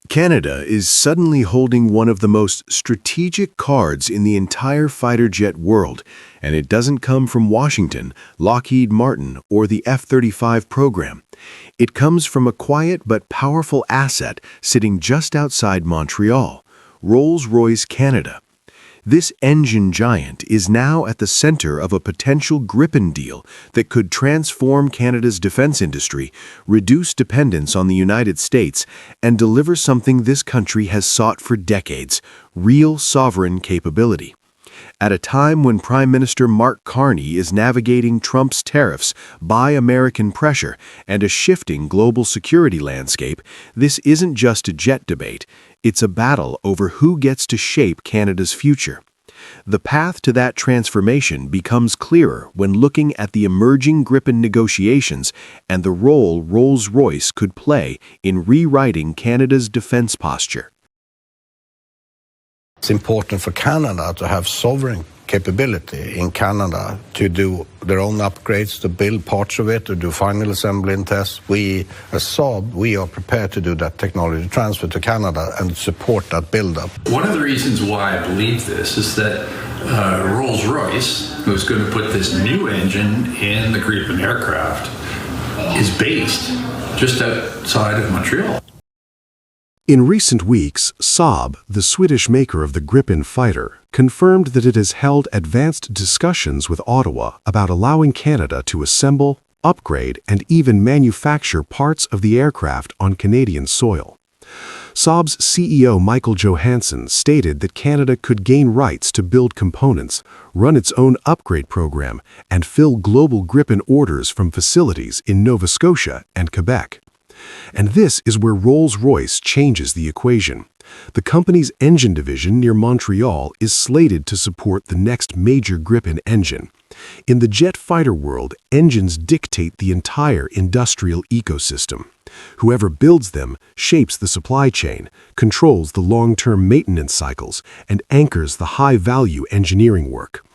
Canada is suddenly holding one of the most strategic cards in the entire fighter jet world, and it doesn't come from Washington, Lockheed Martin, or the F-35 program. It comes from a quiet but powerful asset sitting just outside Montreal, Rolls-Royce Canada. This engine giant is now at the center of a potential Gripen deal that could transform Canada's defense industry, reduce dependence on the United States, and deliver something this country has sought for decades: real sovereign capability. At a time when Prime Minister Mark Carney is navigating Trump's tariffs, buy American pressure, and a shifting global security landscape, this isn't just a jet debate. It's a battle over who gets to shape Canada's future. The path to that transformation becomes clearer when looking at the emerging Gripen negotiations and the role Rolls-Royce could play in rewriting Canada's defense posture. It's important for Canada to have sovereign capability in Canada to do their own upgrades, to build parts of it, to do final assembly and tests. We, as Saab, we are prepared to do that technology transfer to Canada and support that build-up. One of the reasons why I believe this is that Rolls-Royce, who's going to put this new engine in the Gripen aircraft, is based just outside of Montreal. In recent weeks, Saab, the Swedish maker of the Gripen fighter, confirmed that it has held advanced discussions with Ottawa about allowing Canada to assemble, upgrade, and even manufacture parts of the aircraft on Canadian soil. Saab's CEO Michael Johansson stated that Canada could gain rights to build components, run its own upgrade program, and fill global Gripen orders from facilities in Nova Scotia and Quebec. And this is where Rolls-Royce changes the equation. The company's engine division near Montreal is slated to support the next major Gripen engine. In the jet fighter world, engines dictate the entire industrial ecosystem. Whoever builds them shapes the supply chain, controls the long-term maintenance cycles, and anchors the high-value engineering work.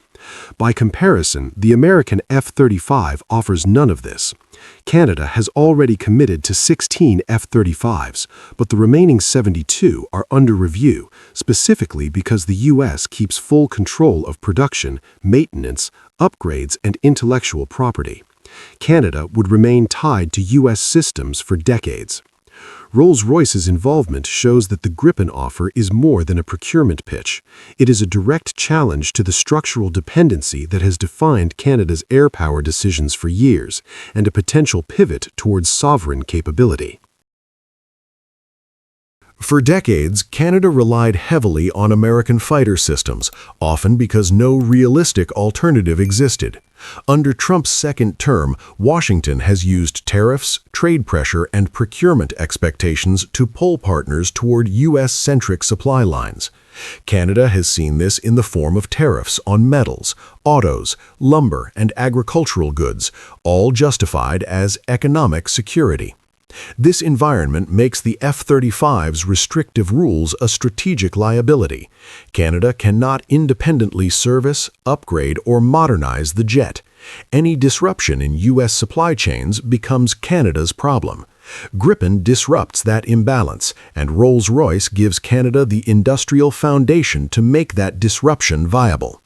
By comparison, the American F-35 offers none of this. Canada has already committed to 16 F-35s, but the remaining 72 are under review, specifically because the U.S. keeps full control of production, maintenance, upgrades, and intellectual property. Canada would remain tied to U.S. systems for decades. Rolls-Royce's involvement shows that the Gripen offer is more than a procurement pitch. It is a direct challenge to the structural dependency that has defined Canada's air power decisions for years, and a potential pivot towards sovereign capability. For decades, Canada relied heavily on American fighter systems, often because no realistic alternative existed. Under Trump's second term, Washington has used tariffs, trade pressure, and procurement expectations to pull partners toward U.S.-centric supply lines. Canada has seen this in the form of tariffs on metals, autos, lumber, and agricultural goods, all justified as economic security. This environment makes the F-35's restrictive rules a strategic liability. Canada cannot independently service, upgrade, or modernize the jet. Any disruption in U.S. supply chains becomes Canada's problem. Gripen disrupts that imbalance, and Rolls-Royce gives Canada the industrial foundation to make that disruption viable.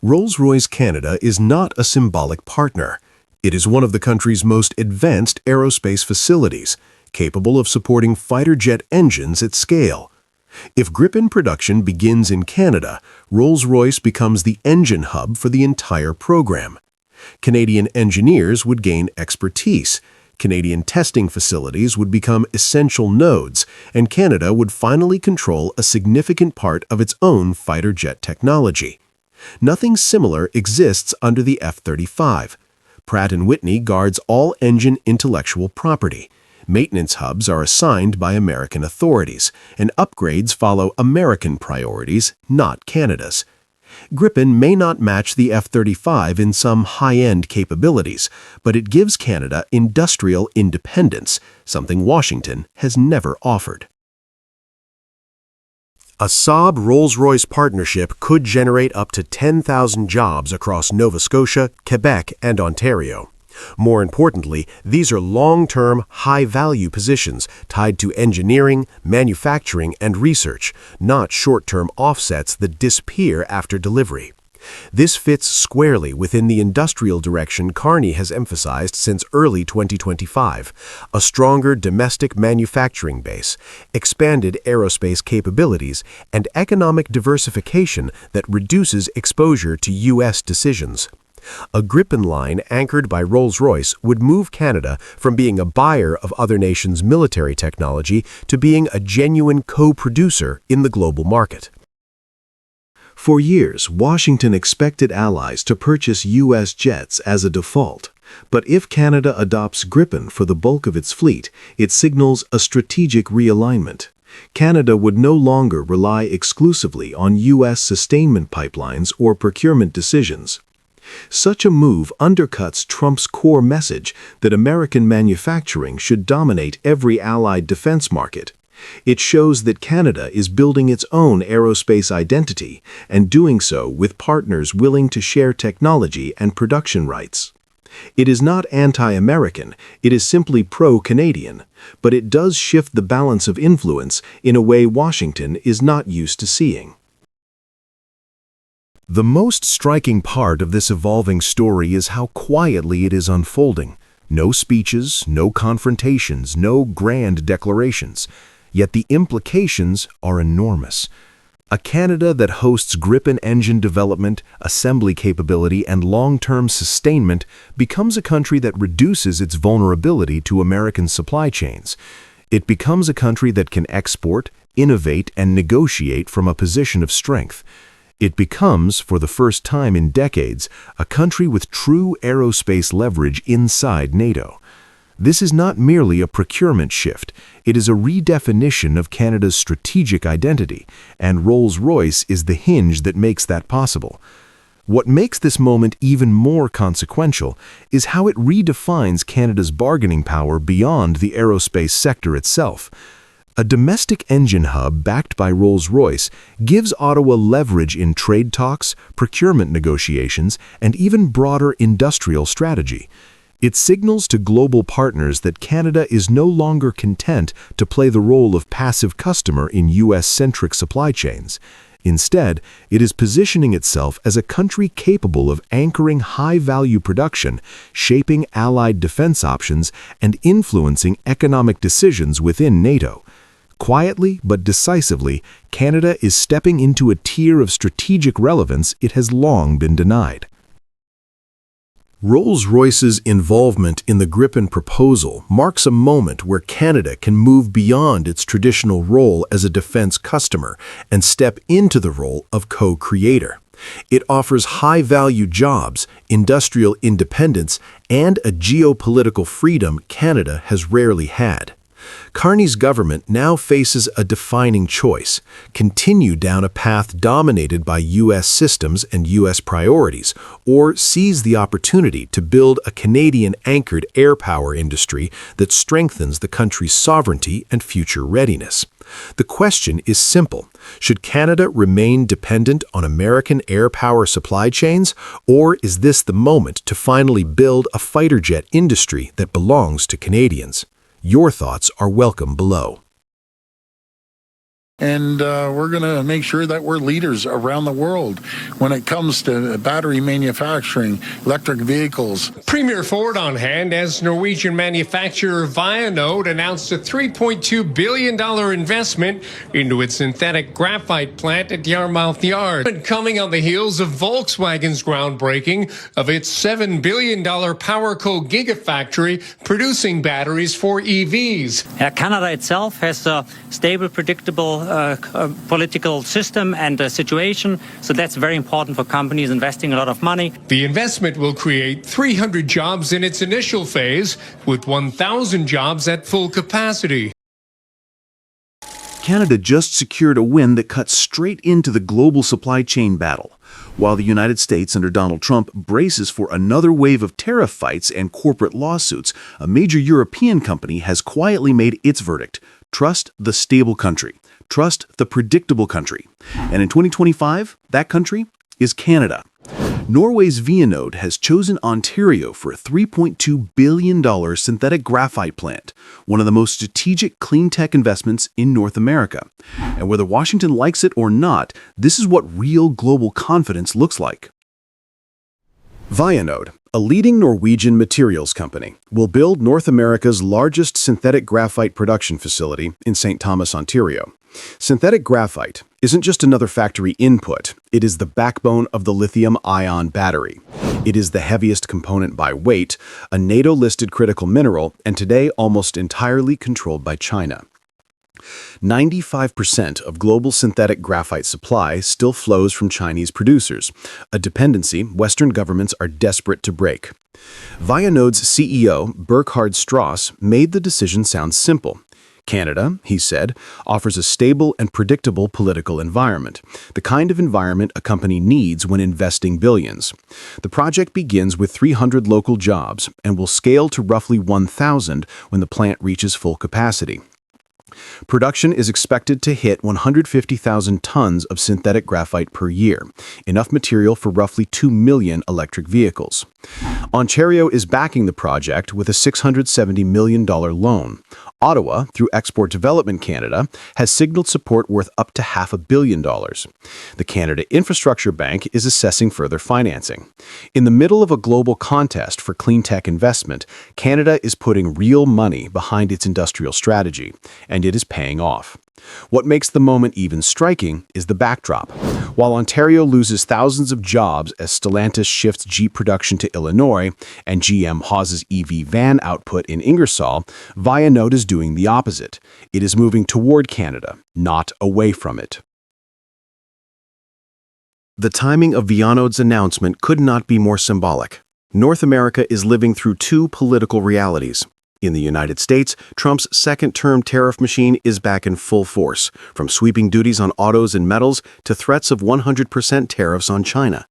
Rolls-Royce Canada is not a symbolic partner. It is one of the country's most advanced aerospace facilities, capable of supporting fighter jet engines at scale. If Gripen production begins in Canada, Rolls-Royce becomes the engine hub for the entire program. Canadian engineers would gain expertise, Canadian testing facilities would become essential nodes, and Canada would finally control a significant part of its own fighter jet technology. Nothing similar exists under the F-35. Pratt & Whitney guards all engine intellectual property. Maintenance hubs are assigned by American authorities, and upgrades follow American priorities, not Canada's. Gripen may not match the F-35 in some high-end capabilities, but it gives Canada industrial independence, something Washington has never offered. A Saab-Rolls-Royce partnership could generate up to 10,000 jobs across Nova Scotia, Quebec, and Ontario. More importantly, these are long-term, high-value positions tied to engineering, manufacturing, and research, not short-term offsets that disappear after delivery. This fits squarely within the industrial direction Carney has emphasized since early 2025, a stronger domestic manufacturing base, expanded aerospace capabilities, and economic diversification that reduces exposure to U.S. decisions. A Gripen line anchored by Rolls-Royce would move Canada from being a buyer of other nations' military technology to being a genuine co-producer in the global market. For years, Washington expected allies to purchase U.S. jets as a default. But if Canada adopts Gripen for the bulk of its fleet, it signals a strategic realignment. Canada would no longer rely exclusively on U.S. sustainment pipelines or procurement decisions. Such a move undercuts Trump's core message that American manufacturing should dominate every allied defense market. It shows that Canada is building its own aerospace identity and doing so with partners willing to share technology and production rights. It is not anti-American, it is simply pro-Canadian, but it does shift the balance of influence in a way Washington is not used to seeing. The most striking part of this evolving story is how quietly it is unfolding. No speeches, no confrontations, no grand declarations. Yet the implications are enormous. A Canada that hosts Gripen engine development, assembly capability, and long-term sustainment becomes a country that reduces its vulnerability to American supply chains. It becomes a country that can export, innovate, and negotiate from a position of strength. It becomes, for the first time in decades, a country with true aerospace leverage inside NATO. This is not merely a procurement shift, it is a redefinition of Canada's strategic identity, and Rolls-Royce is the hinge that makes that possible. What makes this moment even more consequential is how it redefines Canada's bargaining power beyond the aerospace sector itself. A domestic engine hub backed by Rolls-Royce gives Ottawa leverage in trade talks, procurement negotiations, and even broader industrial strategy. It signals to global partners that Canada is no longer content to play the role of passive customer in U.S.-centric supply chains. Instead, it is positioning itself as a country capable of anchoring high-value production, shaping allied defense options, and influencing economic decisions within NATO. Quietly but decisively, Canada is stepping into a tier of strategic relevance it has long been denied. Rolls-Royce's involvement in the Gripen proposal marks a moment where Canada can move beyond its traditional role as a defense customer and step into the role of co-creator. It offers high-value jobs, industrial independence, and a geopolitical freedom Canada has rarely had. Carney's government now faces a defining choice: continue down a path dominated by U.S. systems and U.S. priorities, or seize the opportunity to build a Canadian-anchored air power industry that strengthens the country's sovereignty and future readiness. The question is simple: should Canada remain dependent on American air power supply chains, or is this the moment to finally build a fighter jet industry that belongs to Canadians? Your thoughts are welcome below. And we're going to make sure that we're leaders around the world when it comes to battery manufacturing, electric vehicles. Premier Ford on hand as Norwegian manufacturer Vianode announced a $3.2 billion investment into its synthetic graphite plant at Yarmouth Yard. And coming on the heels of Volkswagen's groundbreaking of its $7 billion PowerCo Gigafactory producing batteries for EVs. Canada itself has a stable, predictable political system and situation, so that's very important for companies investing a lot of money. The investment will create 300 jobs in its initial phase, with 1,000 jobs at full capacity. Canada just secured a win that cuts straight into the global supply chain battle. While the United States under Donald Trump braces for another wave of tariff fights and corporate lawsuits, a major European company has quietly made its verdict: trust the stable country. Trust the predictable country. And in 2025, that country is Canada. Norway's Vianode has chosen Ontario for a $3.2 billion synthetic graphite plant, one of the most strategic clean tech investments in North America. And whether Washington likes it or not, this is what real global confidence looks like. Vianode, a leading Norwegian materials company, will build North America's largest synthetic graphite production facility in St. Thomas, Ontario. Synthetic graphite isn't just another factory input, it is the backbone of the lithium-ion battery. It is the heaviest component by weight, a NATO-listed critical mineral, and today almost entirely controlled by China. 95% of global synthetic graphite supply still flows from Chinese producers, a dependency Western governments are desperate to break. Vianode's CEO, Burkhard Strauss, made the decision sound simple. Canada, he said, offers a stable and predictable political environment, the kind of environment a company needs when investing billions. The project begins with 300 local jobs and will scale to roughly 1,000 when the plant reaches full capacity. Production is expected to hit 150,000 tons of synthetic graphite per year, enough material for roughly 2 million electric vehicles. Ontario is backing the project with a $670 million loan. Ottawa, through Export Development Canada, has signaled support worth up to $500 million. The Canada Infrastructure Bank is assessing further financing. In the middle of a global contest for clean tech investment, Canada is putting real money behind its industrial strategy, and it is paying off. What makes the moment even striking is the backdrop. While Ontario loses thousands of jobs as Stellantis shifts Jeep production to Illinois and GM pauses EV van output in Ingersoll, Vianode is doing the opposite. It is moving toward Canada, not away from it. The timing of Vianode's announcement could not be more symbolic. North America is living through two political realities. In the United States, Trump's second-term tariff machine is back in full force, from sweeping duties on autos and metals to threats of 100% tariffs on China.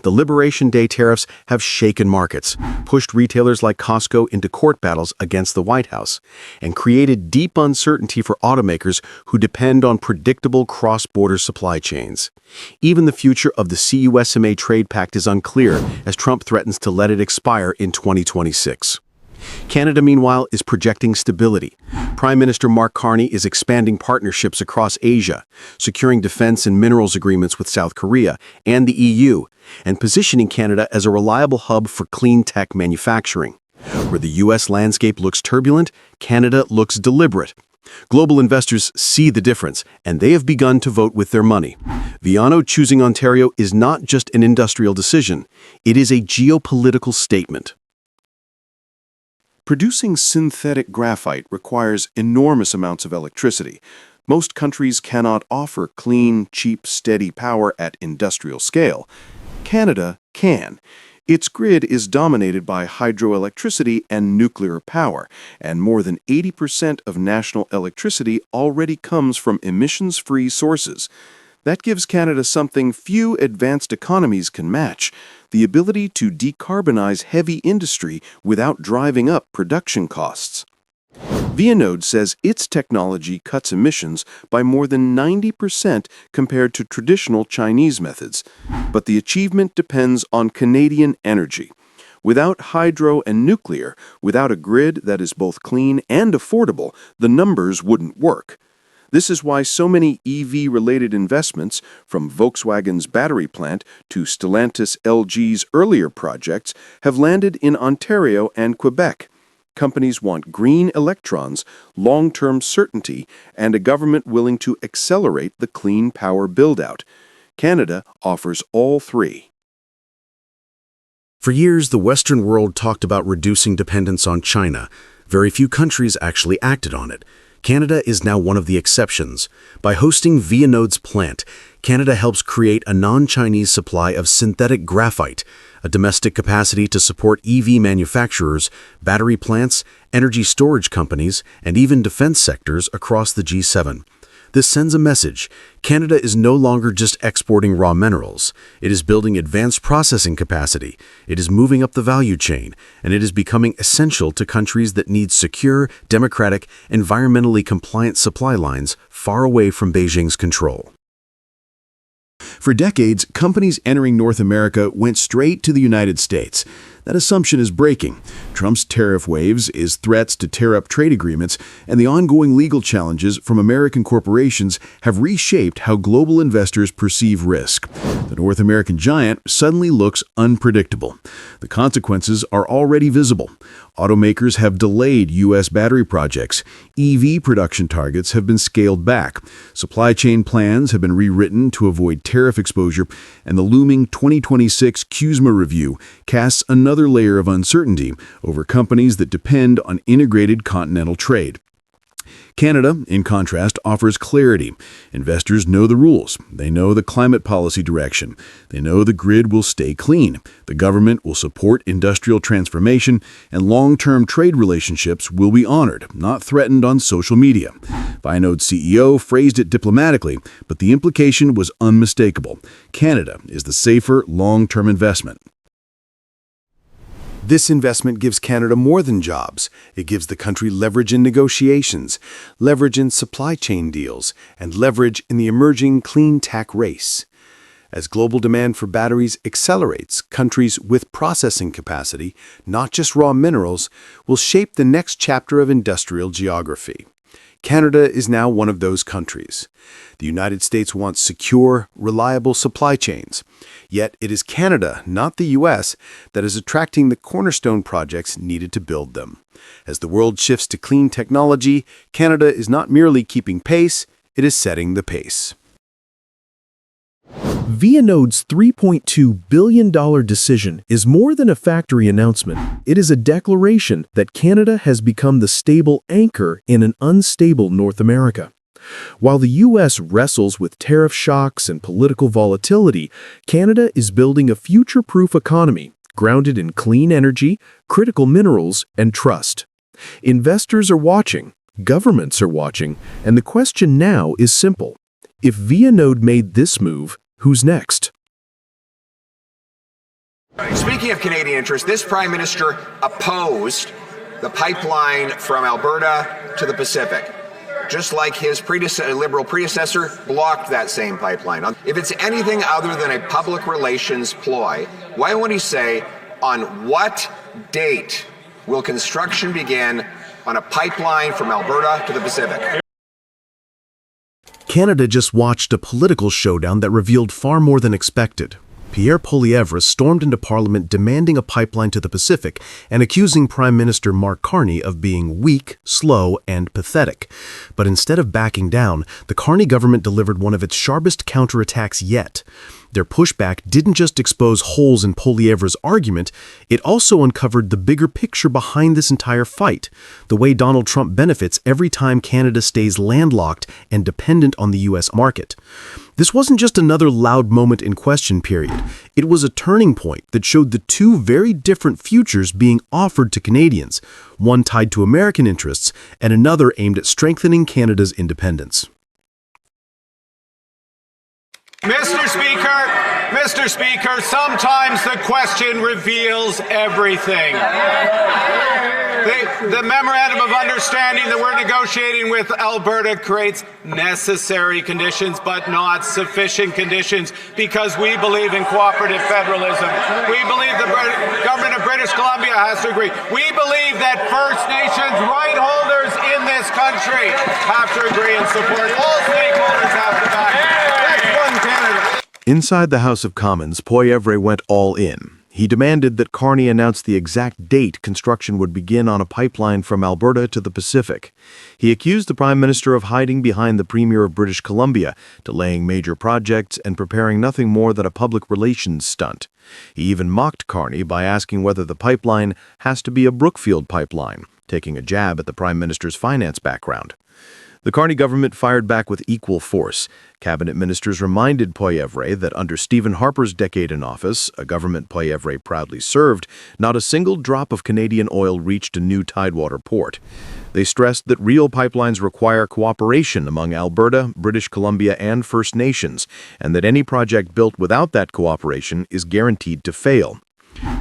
The Liberation Day tariffs have shaken markets, pushed retailers like Costco into court battles against the White House, and created deep uncertainty for automakers who depend on predictable cross-border supply chains. Even the future of the CUSMA trade pact is unclear as Trump threatens to let it expire in 2026. Canada, meanwhile, is projecting stability. Prime Minister Mark Carney is expanding partnerships across Asia, securing defense and minerals agreements with South Korea and the EU, and positioning Canada as a reliable hub for clean tech manufacturing. Where the U.S. landscape looks turbulent, Canada looks deliberate. Global investors see the difference, and they have begun to vote with their money. Vianode choosing Ontario is not just an industrial decision, it is a geopolitical statement. Producing synthetic graphite requires enormous amounts of electricity. Most countries cannot offer clean, cheap, steady power at industrial scale. Canada can. Its grid is dominated by hydroelectricity and nuclear power, and more than 80% of national electricity already comes from emissions-free sources. That gives Canada something few advanced economies can match: the ability to decarbonize heavy industry without driving up production costs. Vianode says its technology cuts emissions by more than 90% compared to traditional Chinese methods, but the achievement depends on Canadian energy. Without hydro and nuclear, without a grid that is both clean and affordable, the numbers wouldn't work. This is why so many EV-related investments, from Volkswagen's battery plant to Stellantis LG's earlier projects, have landed in Ontario and Quebec. Companies want green electrons, long-term certainty, and a government willing to accelerate the clean power build-out. Canada offers all three. For years, the Western world talked about reducing dependence on China. Very few countries actually acted on it. Canada is now one of the exceptions. By hosting Vianode's plant, Canada helps create a non-Chinese supply of synthetic graphite, a domestic capacity to support EV manufacturers, battery plants, energy storage companies, and even defense sectors across the G7. This sends a message. Canada is no longer just exporting raw minerals. It is building advanced processing capacity. It is moving up the value chain, and it is becoming essential to countries that need secure, democratic, environmentally compliant supply lines far away from Beijing's control. For decades, companies entering North America went straight to the United States. That assumption is breaking. Trump's tariff waves, his threats to tear up trade agreements, and the ongoing legal challenges from American corporations have reshaped how global investors perceive risk. The North American giant suddenly looks unpredictable. The consequences are already visible. Automakers have delayed U.S. battery projects. EV production targets have been scaled back. Supply chain plans have been rewritten to avoid tariff exposure, and the looming 2026 CUSMA review casts another layer of uncertainty over companies that depend on integrated continental trade. Canada, in contrast, offers clarity. Investors know the rules. They know the climate policy direction. They know the grid will stay clean. The government will support industrial transformation, and long-term trade relationships will be honored, not threatened on social media. Vinode's CEO phrased it diplomatically, but the implication was unmistakable. Canada is the safer, long-term investment. This investment gives Canada more than jobs. It gives the country leverage in negotiations, leverage in supply chain deals, and leverage in the emerging clean tech race. As global demand for batteries accelerates, countries with processing capacity, not just raw minerals, will shape the next chapter of industrial geography. Canada is now one of those countries. The United States wants secure, reliable supply chains. Yet it is Canada, not the U.S., that is attracting the cornerstone projects needed to build them. As the world shifts to clean technology, Canada is not merely keeping pace, it is setting the pace. Vinode's $3.2 billion decision is more than a factory announcement. It is a declaration that Canada has become the stable anchor in an unstable North America. While the U.S. wrestles with tariff shocks and political volatility, Canada is building a future-proof economy grounded in clean energy, critical minerals, and trust. Investors are watching, governments are watching, and the question now is simple. If Vinode made this move, who's next? Speaking of Canadian interests, this Prime Minister opposed the pipeline from Alberta to the Pacific, just like his Liberal predecessor blocked that same pipeline. If it's anything other than a public relations ploy, why won't he say on what date will construction begin on a pipeline from Alberta to the Pacific? Canada just watched a political showdown that revealed far more than expected. Pierre Poilievre stormed into Parliament demanding a pipeline to the Pacific and accusing Prime Minister Mark Carney of being weak, slow, and pathetic. But instead of backing down, the Carney government delivered one of its sharpest counterattacks yet. Their pushback didn't just expose holes in Poilievre's argument, it also uncovered the bigger picture behind this entire fight, the way Donald Trump benefits every time Canada stays landlocked and dependent on the U.S. market. This wasn't just another loud moment in question period. It was a turning point that showed the two very different futures being offered to Canadians, one tied to American interests and another aimed at strengthening Canada's independence. Mr. Speaker, sometimes the question reveals everything. The memorandum of understanding that we're negotiating with Alberta creates necessary conditions, but not sufficient conditions, because we believe in cooperative federalism. We believe the government of British Columbia has to agree. We believe that First Nations right holders in this country have to agree and support. All stakeholders have to back. That's one Canada. Inside the House of Commons, Poilievre went all in. He demanded that Carney announce the exact date construction would begin on a pipeline from Alberta to the Pacific. He accused the Prime Minister of hiding behind the Premier of British Columbia, delaying major projects and preparing nothing more than a public relations stunt. He even mocked Carney by asking whether the pipeline has to be a Brookfield pipeline, taking a jab at the Prime Minister's finance background. The Carney government fired back with equal force. Cabinet ministers reminded Poilievre that under Stephen Harper's decade in office, a government Poilievre proudly served, not a single drop of Canadian oil reached a new tidewater port. They stressed that real pipelines require cooperation among Alberta, British Columbia, and First Nations, and that any project built without that cooperation is guaranteed to fail.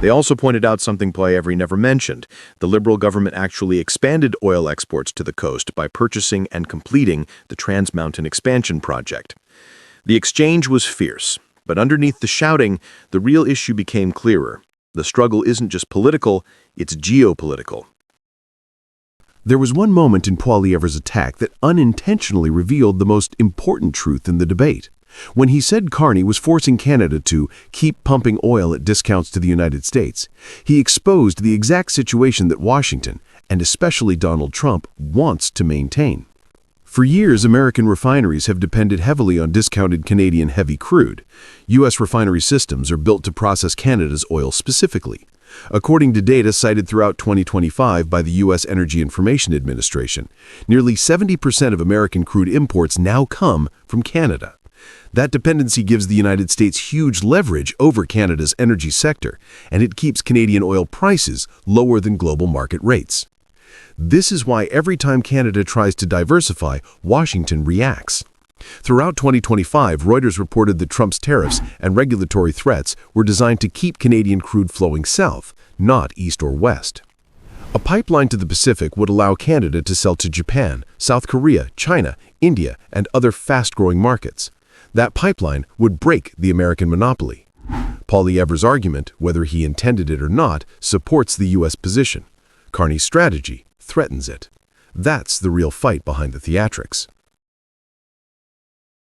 They also pointed out something Poilievre never mentioned. The Liberal government actually expanded oil exports to the coast by purchasing and completing the Trans Mountain Expansion project. The exchange was fierce. But underneath the shouting, the real issue became clearer. The struggle isn't just political, it's geopolitical. There was one moment in Poilievre's attack that unintentionally revealed the most important truth in the debate. When he said Carney was forcing Canada to keep pumping oil at discounts to the United States, he exposed the exact situation that Washington, and especially Donald Trump, wants to maintain. For years, American refineries have depended heavily on discounted Canadian heavy crude. U.S. refinery systems are built to process Canada's oil specifically. According to data cited throughout 2025 by the U.S. Energy Information Administration, nearly 70% of American crude imports now come from Canada. That dependency gives the United States huge leverage over Canada's energy sector, and it keeps Canadian oil prices lower than global market rates. This is why every time Canada tries to diversify, Washington reacts. Throughout 2025, Reuters reported that Trump's tariffs and regulatory threats were designed to keep Canadian crude flowing south, not east or west. A pipeline to the Pacific would allow Canada to sell to Japan, South Korea, China, India, and other fast-growing markets. That pipeline would break the American monopoly. Poilievre's argument, whether he intended it or not, supports the U.S. position. Carney's strategy threatens it. That's the real fight behind the theatrics.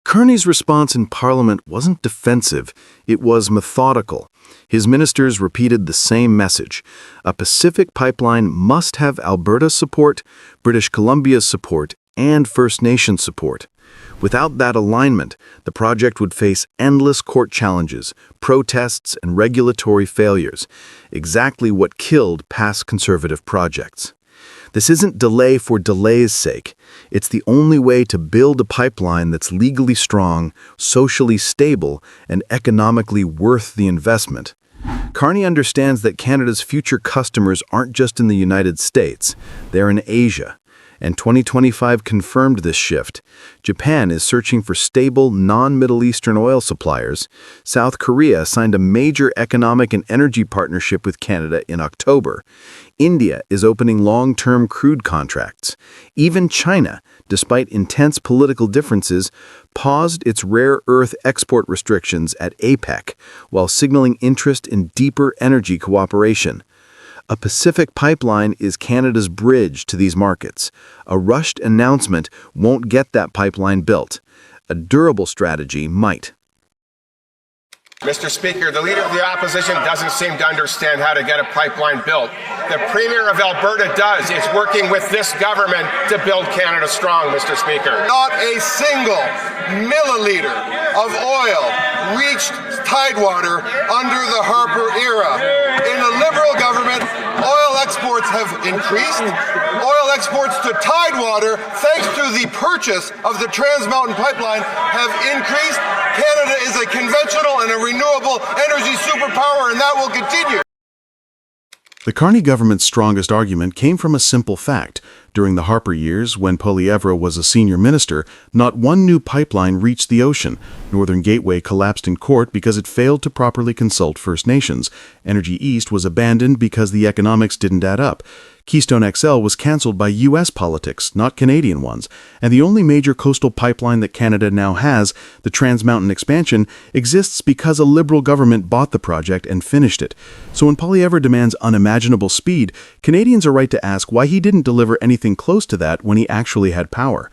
Carney's response in Parliament wasn't defensive, it was methodical. His ministers repeated the same message. A Pacific pipeline must have Alberta's support, British Columbia's support, and First Nations support. Without that alignment, the project would face endless court challenges, protests, and regulatory failures, exactly what killed past conservative projects. This isn't delay for delay's sake. It's the only way to build a pipeline that's legally strong, socially stable, and economically worth the investment. Carney understands that Canada's future customers aren't just in the United States, they're in Asia. And 2025 confirmed this shift. Japan is searching for stable, non-Middle Eastern oil suppliers. South Korea signed a major economic and energy partnership with Canada in October. India is opening long-term crude contracts. Even China, despite intense political differences, paused its rare earth export restrictions at APEC while signaling interest in deeper energy cooperation. A Pacific pipeline is Canada's bridge to these markets. A rushed announcement won't get that pipeline built. A durable strategy might. Mr. Speaker, the Leader of the Opposition doesn't seem to understand how to get a pipeline built. The Premier of Alberta does. It's working with this government to build Canada strong, Mr. Speaker. Not a single milliliter of oil reached Tidewater under the Harper era. In the Liberal government, oil exports have increased. Oil exports to Tidewater, thanks to the purchase of the Trans Mountain Pipeline, have increased. Canada is a conventional and a renewable energy superpower, and that will continue. The Carney government's strongest argument came from a simple fact. During the Harper years, when Poilievre was a senior minister, not one new pipeline reached the ocean. Northern Gateway collapsed in court because it failed to properly consult First Nations. Energy East was abandoned because the economics didn't add up. Keystone XL was cancelled by U.S. politics, not Canadian ones. And the only major coastal pipeline that Canada now has, the Trans Mountain expansion, exists because a Liberal government bought the project and finished it. So when Poilievre demands unimaginable speed, Canadians are right to ask why he didn't deliver anything close to that when he actually had power.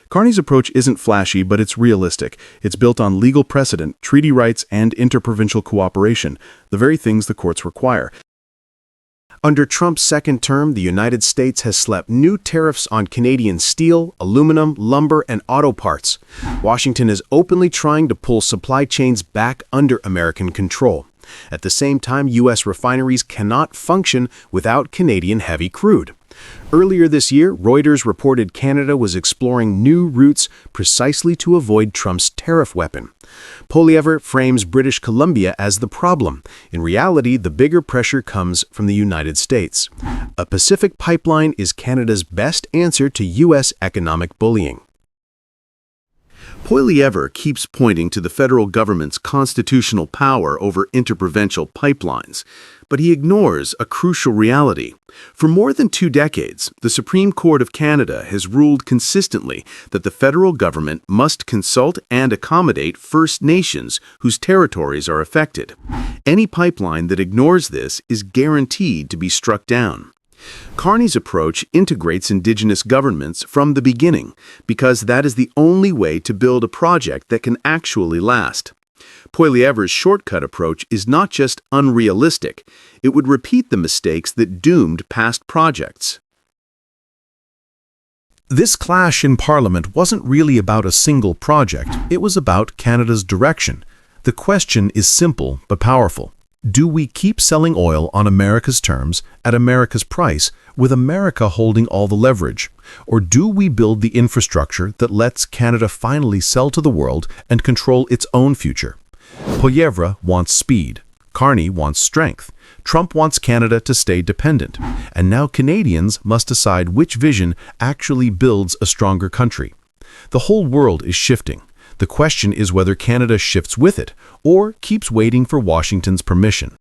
Carney's approach isn't flashy, but it's realistic. It's built on legal precedent, treaty rights, and interprovincial cooperation, the very things the courts require. Under Trump's second term, the United States has slapped new tariffs on Canadian steel, aluminum, lumber, and auto parts. Washington is openly trying to pull supply chains back under American control. At the same time, U.S. refineries cannot function without Canadian heavy crude. Earlier this year, Reuters reported Canada was exploring new routes precisely to avoid Trump's tariff weapon. Poilievre frames British Columbia as the problem. In reality, the bigger pressure comes from the United States. A Pacific pipeline is Canada's best answer to U.S. economic bullying. Poilievre keeps pointing to the federal government's constitutional power over interprovincial pipelines. But he ignores a crucial reality. For more than 2 decades, the Supreme Court of Canada has ruled consistently that the federal government must consult and accommodate First Nations whose territories are affected. Any pipeline that ignores this is guaranteed to be struck down. Carney's approach integrates Indigenous governments from the beginning because that is the only way to build a project that can actually last. Poilievre's shortcut approach is not just unrealistic, it would repeat the mistakes that doomed past projects. This clash in Parliament wasn't really about a single project, it was about Canada's direction. The question is simple but powerful. Do we keep selling oil on America's terms, at America's price, with America holding all the leverage? Or do we build the infrastructure that lets Canada finally sell to the world and control its own future? Poilievre wants speed. Carney wants strength. Trump wants Canada to stay dependent. And now Canadians must decide which vision actually builds a stronger country. The whole world is shifting. The question is whether Canada shifts with it or keeps waiting for Washington's permission.